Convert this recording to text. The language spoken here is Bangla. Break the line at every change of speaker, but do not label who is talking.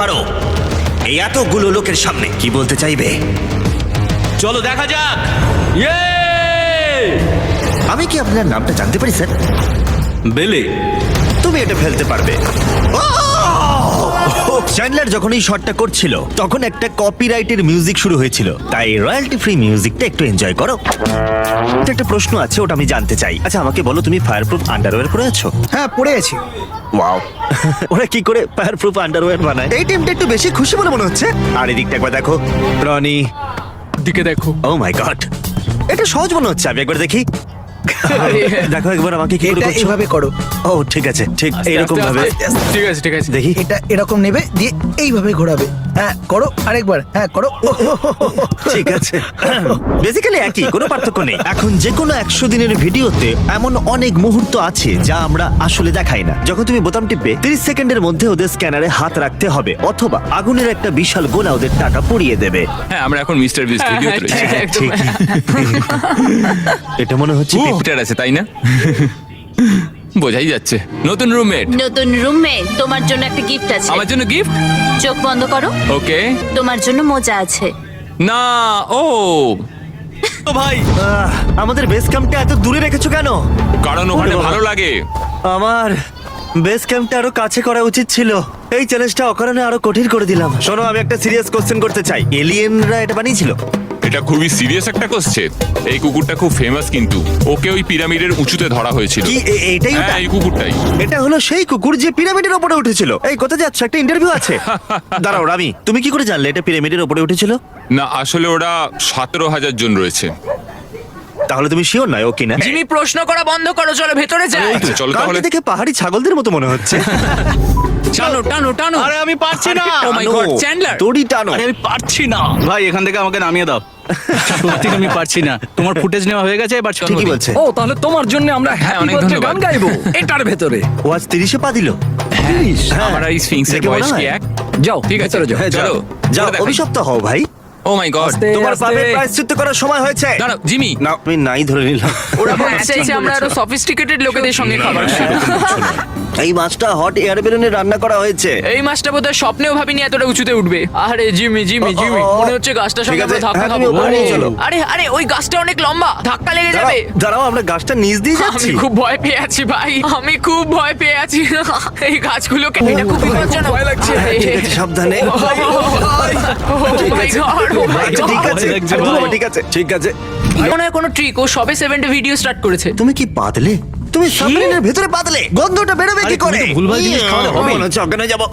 পারো এই এতগুলো লোকের সামনে কি বলতে চাইবে?
চলো দেখা যাক। ইয়ে
আমি কি আপনার নামটা জানতে পারি স্যার?
বেলে।
তুমি এটা ফেলতে পারবে। চ্যান্ডলার যখন এই শটটা করছিল তখন একটা কপিরাইটের মিউজিক শুরু হয়েছিল, তাই রয়্যালটি ফ্রি মিউজিকটা একটু এনজয় করো। এটা একটা প্রশ্ন আছে, ওটা আমি জানতে চাই। আচ্ছা আমাকে বলো, তুমি ফায়ারপ্রুফ আন্ডারওয়্যার পরে আছো?
হ্যাঁ পড়ে আছি।
ওয়াও, ওরা কি করে ফায়ারপ্রুফ আন্ডারওয়্যার বানায়? এই টিমটা একটু বেশি খুশি বলে মনে হচ্ছে। আর এদিকটা একবার দেখো, রনি
দিকে দেখো।
ও মাই গড, এটা সহজ মনে হচ্ছে। আমি একবার দেখি। দেখো একবার আমাকে কি করে
এটা
করছো?
এইভাবে করো,
ও ঠিক আছে, ঠিক এরকম ভাবে
ঠিক আছে ঠিক আছে।
দেখি।
এটা এরকম নেবে দিয়ে এইভাবে ঘোরাবে। হ্যাঁ করো, আরেকবার হ্যাঁ করো।
ঠিক আছে, বেসিক্যালি একই, কোনো পার্থক্য নেই। এখন যে কোনো 100 দিনের ভিডিওতে এমন অনেক মুহূর্ত আছে যা আমরা আসলে দেখাই না। যখন তুমি বোতাম টিপবে 30 সেকেন্ডের মধ্যে ওদের স্ক্যানারে হাত রাখতে হবে, অথবা আগুনের একটা বিশাল গোলা ওদের টাকা পুড়িয়ে দেবে।
হ্যাঁ আমরা এখন মিস্টার বিস্ট ভিডিও
হ্যাঁ,
তুলেছি।
ঠিক। একদম।
ঠিক। এটা মনে হচ্ছে
পিটার আছে তাই না? বোঝাই যাচ্ছে। নতুন রুমমেট।
নতুন রুমে তোমার জন্য একটা গিফট আছে।
আমার জন্য গিফট।
চোখ বন্ধ করো,
ওকে।
তোমার জন্য মোজা আছে।
না ও
ও ভাই,
আমাদের বেস ক্যাম্পটা এত দূরে রেখেছো কেন?
কারণ ওখানে
ওরে বাবা।
ভালো লাগে।
আমার বেস ক্যাম্পটা আরো কাছে করা উচিত ছিল। এই চ্যালেঞ্জটা অকারণে আরো কঠিন করে দিলাম। শোনো, আমি একটা সিরিয়াস কোশ্চেন করতে চাই। এলিয়েনরা এটা বানিয়েছিল?
এটা খুবই সিরিয়াস একটা কোশ্চেন। এই কুকুরটা খুব ফেমাস, কিন্তু ওকে ওই পিরামিডের উঁচুতে ধরা হয়েছিল।
কি এইটাই ওটা?
হ্যাঁ এই কুকুরটাই।
এটা হলো সেই কুকুর যে পিরামিডের উপরে উঠেছিল। এই কোথায় যাচ্ছ? একটা ইন্টারভিউ আছে। দাঁড়াও রামি, তুমি কি করে জানলে এটা পিরামিডের উপরে উঠেছিল?
না আসলে ওরা 17,000 জন রয়েছে।
তাহলে তুমি শিওর নয় ও কিনা?
জিমি প্রশ্ন করা বন্ধ করো, চলো ভেতরে যাই।
আচ্ছা, চলো
কাউকে
তাহলে।
দেখে পাহাড়ি ছাগলদের মতো মনে হচ্ছে।
টানো টানো টানো।
আরে আমি পারছি না।
Oh my God, Chandler.
তোরই টানো।
আরে আমি পারছি না ভাই, এখান থেকে আমাকে নামিয়ে দাও। সত্যি আমি পারছি না। তোমার ফুটেজ নেওয়া হয়ে গেছে, এবার চলো।
ঠিকই বলছে।
ও তাহলে তোমার জন্য আমরা হ্যাপি
অনেক
বার্থডে
ধন্যবাদ।
গান গাইবো এটার ভেতরে।
ও আজ 30-এ পা দিল। হ্যাঁ।
আমার এই স্ফিংসের
দেখে মনে
বয়স কি
হয়?
এক?
যাও
ঠিক আছে
ভেতরে যাও।
হ্যাঁ,
চলো
যাও,
করে দেখাই।
অভিশপ্ত হও ভাই।
ও মাই গড।
আস্তে,
তোমার
আস্তে।
পাপের প্রায়শ্চিত্ত করার সময় হয়েছে।
দাঁড়াও জিমি।
না, আমি নাই ধরে নিলাম।
ওরা বলতে চাইছে আমরা আরো সফিস্টিকেটেড লোকেদের সঙ্গে খাবার খাই।
এই মাছটা হট এয়ার বেলুনে রান্না করা হয়েছে।
এই মাছটা বোধহয় স্বপ্নেও ভাবিনি এতটা উঁচুতে উঠবে। আরে জিমি জিমি জিমি,
ও, ও, ও।
মনে হচ্ছে গাছটার
ঠিক
সঙ্গে
আছে,
আমরা ধাক্কা
হ্যাঁ, তুমি
খাবো।
ওপরে নিয়ে চলো।
আরে আরে ওই গাছটা অনেক লম্বা, ধাক্কা লেগে
দাঁড়াও,
যাবে।
দাঁড়াও, আমরা গাছটা নিচ দিয়ে যাচ্ছি।
আমি খুব ভয় পেয়ে আছি ভাই, আমি খুব ভয় পেয়ে আছি। এই গাছগুলোকে এটা খুব বিপজ্জনক। ভয় লাগছে।
ঠিক আছে, সাবধানে। আচ্ছা, ঠিক আছে,
লাগছে
আরে
ভাই।
বাবা, ঠিক আছে, ঠিক আছে।
মনে হয় কোনো ট্রিক। ও সবে 7 ভিডিও স্টার্ট করেছে।
তুমি কি পাতলে? তুমি সাবমেরিনের ভেতরে পাতলে? গন্ধটা বেরোবে কি
আরে, তুমি
করে?
তো ভুলভাল জিনিস খাওয়ালে হবে।
মনে হচ্ছে অজ্ঞান হয়ে যাবো।